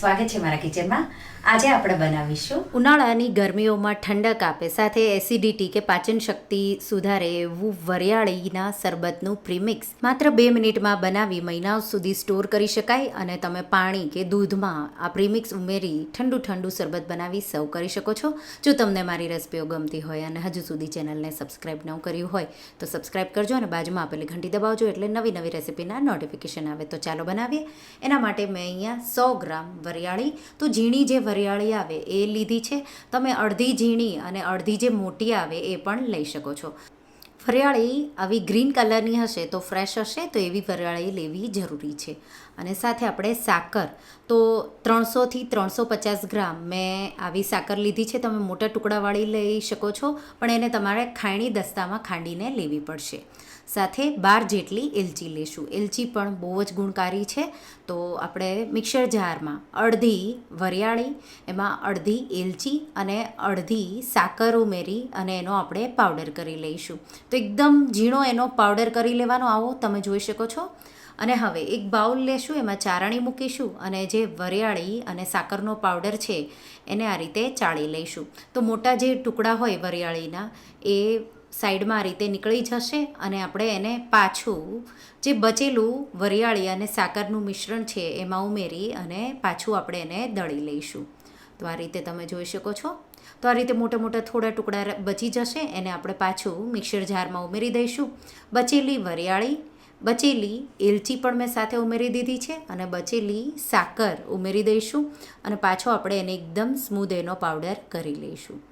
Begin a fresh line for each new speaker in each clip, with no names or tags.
સ્વાગત છે મારા કિચનમાં। આજે આપણે બનાવીશું
ઉનાળાની ગરમીઓમાં ઠંડક આપે સાથે એસિડિટી કે પાચન શક્તિ સુધારે એવું વરિયાળીના શરબતનું પ્રીમિક્સ માત્ર 2 મિનિટમાં બનાવી મહિનાઓ સુધી સ્ટોર કરી શકાય અને તમે પાણી કે દૂધમાં આ પ્રીમિક્સ ઉમેરી ઠંડુ શરબત બનાવી સર્વ કરી શકો છો। જો તમને મારી રેસિપીઓ ગમતી હોય અને હજુ સુધી ચેનલને સબસ્ક્રાઇબ ન કર્યું હોય તો સબસ્ક્રાઇબ કરજો અને બાજુમાં આપેલી ઘંટી દબાવજો એટલે નવી રેસિપીના નોટિફિકેશન આવે। તો ચાલો બનાવીએ। એના માટે મેં અહીંયા 100 ગ્રામ વરિયાળી, તો ઝીણી જે વરિયાળી આવે એ લીધી છે। તમે અડધી ઝીણી અને અડધી જે મોટી આવે એ પણ લઈ શકો છો। વરિયાળી આવી ગ્રીન કલરની હશે તો ફ્રેશ હશે તો એવી વરિયાળી લેવી જરૂરી છે। અને સાથે આપણે સાકર, તો 300 થી 350 ગ્રામ મેં આવી સાકર લીધી છે। તમે મોટા ટુકડાવાળી લઈ શકો છો પણ એને તમારે ખાયણી દસ્તામાં ખાંડીને લેવી પડશે। સાથે 12 જેટલી એલચી લેશું। એલચી પણ બહુ જ ગુણકારી છે। તો આપણે મિક્સર જારમાં અડધી વરિયાળી, એમાં અડધી એલચી અને અડધી સાકર ઉમેરી અને એનો આપણે પાવડર કરી લઈશું। તો એકદમ ઝીણો એનો પાવડર કરી લેવાનો, આવો તમે જોઈ શકો છો। અને હવે એક બાઉલ લેશું, એમાં ચારણી મૂકીશું અને જે વરિયાળી અને સાકરનો પાવડર છે એને આ રીતે ચાળી લઈશું। તો મોટા જે ટુકડા હોય વરિયાળીના એ સાઈડમાં આ રીતે નીકળી જશે અને આપણે એને પાછું જે બચેલું વરિયાળી અને સાકરનું મિશ્રણ છે એમાં ઉમેરી અને પાછું આપણે એને દળી લઈશું। તો આ રીતે તમે જોઈ શકો છો। તો આ રીતે મોટા થોડા ટુકડા બચી જશે, એને આપણે પાછું મિક્સર જારમાં ઉમેરી દઈશું। બચેલી વરિયાળી, બચેલી એલચી પણ મેં સાથે ઉમેરી દીધી છે અને બચેલી સાકર ઉમેરી દઈશું અને પાછો આપણે એને એકદમ સ્મૂધ એનો પાવડર કરી લઈશું।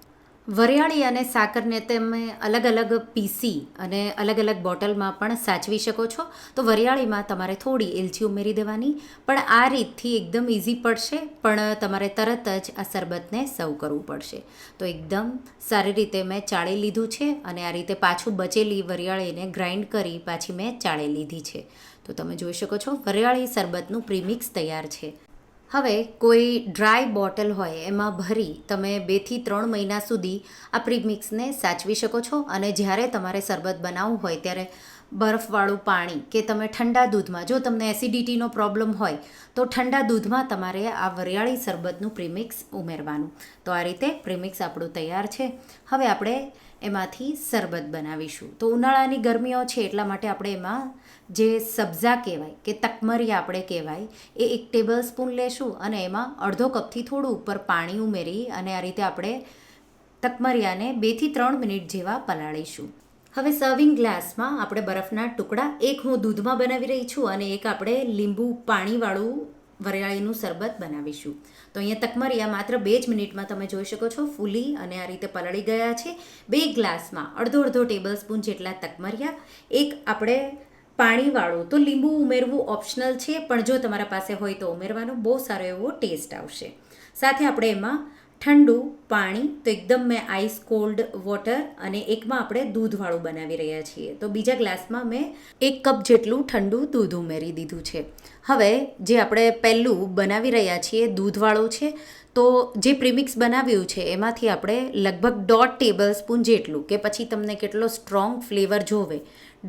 વરિયાળી અને સાકરને તમે અલગ અલગ પીસી અને અલગ અલગ બોટલમાં પણ સાચવી શકો છો। તો વરિયાળીમાં તમારે થોડી એલચી ઉમેરી દેવાની, પણ આ રીતથી એકદમ ઇઝી પડશે, પણ તમારે તરત જ આ શરબતને સર્વ કરવું પડશે। તો એકદમ સારી રીતે મેં ચાળી લીધું છે અને આ રીતે પાછું બચેલી વરિયાળીને ગ્રાઇન્ડ કરી પાછી મેં ચાળી લીધી છે। તો તમે જોઈ શકો છો વરિયાળી શરબતનું પ્રીમિક્સ તૈયાર છે। હવે કોઈ ડ્રાય બોટલ હોય એમાં ભરી તમે 2 થી 3 મહિના સુધી આ પ્રીમિક્સને સાચવી શકો છો। અને જ્યારે તમારે શરબત બનાવવું હોય ત્યારે બરફવાળું પાણી કે તમે ઠંડા દૂધમાં, જો તમને એસિડિટીનો પ્રોબ્લેમ હોય તો ઠંડા દૂધમાં તમારે આ વરિયાળી શરબતનું પ્રીમિક્સ ઉમેરવાનું। તો આ રીતે પ્રીમિક્સ આપણું તૈયાર છે। હવે આપણે એમાંથી શરબત બનાવીશું। તો ઉનાળાની ગરમીઓ છે એટલા માટે આપણે એમાં જે સબ્જા કહેવાય કે તકમરિયા આપણે કહેવાય એ 1 ટેબલ સ્પૂન લેશું અને એમાં અડધો કપથી થોડું ઉપર પાણી ઉમેરી અને આ રીતે આપણે તકમરિયાને 2 થી 3 મિનિટ જેવા પલાળીશું। હવે સર્વિંગ ગ્લાસમાં આપણે બરફના ટુકડા, એક હું દૂધમાં બનાવી રહી છું અને એક આપણે લીંબુ પાણીવાળું વરિયાળીનું શરબત બનાવીશું। તો અહીંયા તકમરિયા માત્ર 2 જ મિનિટમાં તમે જોઈ શકો છો ફૂલી અને આ રીતે પલળી ગયા છે। 2 ગ્લાસમાં અડધો ટેબલ સ્પૂન જેટલા તકમરિયા, એક આપણે પાણીવાળું, તો લીંબુ ઉમેરવું ઓપ્શનલ છે પણ જો તમારા પાસે હોય તો ઉમેરવાનું, બહુ સારો એવો ટેસ્ટ આવશે। સાથે આપણે એમાં ઠંડુ પાણી, તો એકદમ મેં આઈસ કોલ્ડ વોટર, અને એકમાં આપણે દૂધવાળું બનાવી રહ્યા છીએ। તો બીજા ગ્લાસમાં મેં 1 કપ જેટલું ઠંડુ દૂધ ઉમેરી દીધું છે। હવે જે આપણે પહેલું બનાવી રહ્યા છીએ દૂધવાળું છે, તો જે પ્રીમિક્સ બનાવ્યું છે એમાંથી આપણે લગભગ 1.5 ટેબલ સ્પૂન જેટલું, કે પછી તમને કેટલો સ્ટ્રોંગ ફ્લેવર જોવે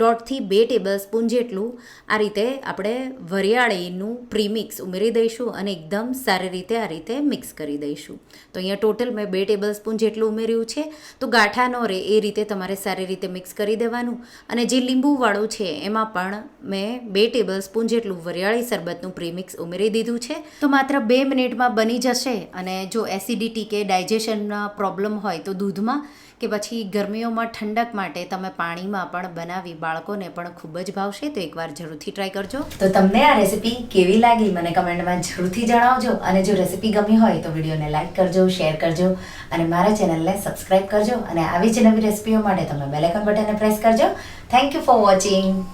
1.5 થી 2 ટેબલ સ્પૂન જેટલું આ રીતે આપણે વરિયાળીનું પ્રીમિક્સ ઉમેરી દઈશું અને એકદમ સારી રીતે આ રીતે મિક્સ કરી દઈશું। તો અહીંયા ટોટલ મેં 2 ટેબલ સ્પૂન જેટલું ઉમેર્યું છે। તો ગાંઠા ન રહે એ રીતે તમારે સારી રીતે મિક્સ કરી દેવાનું। અને જે લીંબુવાળું છે એમાં પણ મેં 2 ટેબલ સ્પૂન જેટલું વરિયાળી શરબતનું પ્રીમિક્સ ઉમેરી દીધું છે। તો માત્ર 2 મિનિટમાં બની જશે। અને જો એસિડિટી કે ડાયજેશનના પ્રોબ્લેમ હોય તો દૂધમાં કે પછી ગરમીઓમાં ઠંડક માટે તમે પાણીમાં પણ બનાવી બાળકોને પણ ખૂબ જ ભાવશે। તો એકવાર જરૂરથી ટ્રાય કરજો।
તો તમને આ રેસિપી કેવી લાગી મને કમેન્ટમાં જરૂરથી જણાવજો અને જો રેસિપી ગમી હોય તો વિડીયોને લાઈક કરજો, શેર કરજો અને મારા ચેનલને સબસ્ક્રાઇબ કરજો અને આવી જ નવી રેસિપીઓ માટે તમે બેલ આઇકન બટનને પ્રેસ કરજો। Thank you for watching.